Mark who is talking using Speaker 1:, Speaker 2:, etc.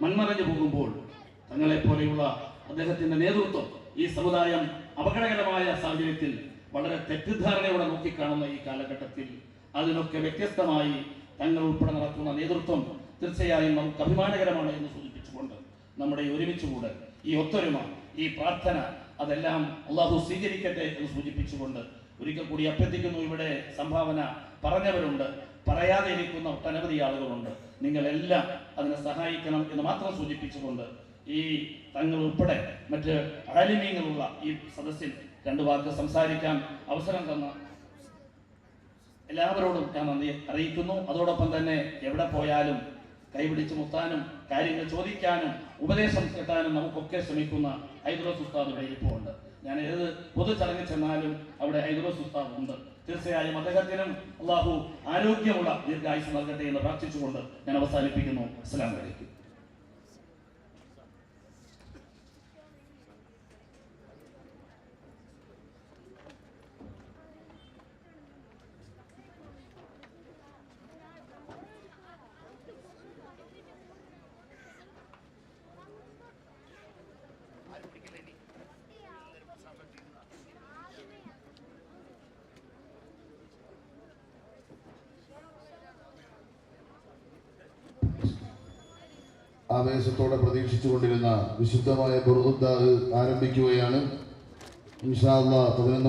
Speaker 1: മൺമറഞ്ഞു പോകുമ്പോൾ തങ്ങളെപ്പോലെയുള്ള അദ്ദേഹത്തിന്റെ നേതൃത്വം ഈ സമുദായം അപകടകരമായ സാഹചര്യത്തിൽ വളരെ തെറ്റിദ്ധാരണയോടെ നോക്കിക്കാണുന്ന ഈ കാലഘട്ടത്തിൽ അതിനൊക്കെ വ്യത്യസ്തമായി തങ്ങൾ ഉൾപ്പെടെ നടത്തുന്ന നേതൃത്വം തീർച്ചയായും നമുക്ക് അഭിമാനകരമാണ് എന്ന് സൂചിപ്പിച്ചുകൊണ്ട് നമ്മുടെ ഈ ഒരുമിച്ചുകൂടെ ഈ ഒത്തൊരുമ ഈ പ്രാർത്ഥന അതെല്ലാം അള്ളാഹു സ്വീകരിക്കട്ടെ എന്ന് സൂചിപ്പിച്ചുകൊണ്ട് ഒരിക്കൽ കൂടി അഭ്യർത്ഥിക്കുന്നു. ഇവിടെ സംഭാവന പറഞ്ഞവരുണ്ട്, പറയാതെ ഇരിക്കുന്ന ഒട്ടനവധി ആളുകളുണ്ട്. നിങ്ങളെല്ലാം അതിനെ സഹായിക്കണം എന്ന് മാത്രം സൂചിപ്പിച്ചുകൊണ്ട് ഈ തങ്ങൾ ഉൾപ്പെടെ മറ്റ് ആലിമീങ്ങളുള്ള ഈ സദസ്സിൽ രണ്ടു വാക്ക് സംസാരിക്കാൻ അവസരം തന്ന എല്ലാവരോടും ഞാൻ നന്ദി അറിയിക്കുന്നു. അതോടൊപ്പം തന്നെ എവിടെ പോയാലും കൈപിടിച്ച് മുത്താനും കാര്യങ്ങൾ ചോദിക്കാനും ഉപദേശം കിട്ടാനും നമുക്കൊക്കെ ശ്രമിക്കുന്ന ഹൈദ്രോസ് ഉസ്താദ് ഇവിടെ ഇപ്പോൾ ഉണ്ട്. ഞാൻ ഏത് പൊതു ചടങ്ങിൽ ചെന്നാലും അവിടെ ഹൈദ്രോസ് ഉസ്താദ് ഉണ്ട്. തീർച്ചയായും അദ്ദേഹത്തിനും അള്ളാഹു ആരോഗ്യമുള്ള ദീർഘായുസ് നൽകട്ടെ എന്ന് പ്രാർത്ഥിച്ചുകൊണ്ട് ഞാൻ അവസാനിപ്പിക്കുന്നു. അസ്സലാമു അലൈക്കും.
Speaker 2: ആവേശത്തോടെ പ്രതീക്ഷിച്ചുകൊണ്ടിരുന്ന വിശുദ്ധമായ ബുർദ ആരംഭിക്കുകയാണ്. ഇൻഷാ അല്ലാഹ് 11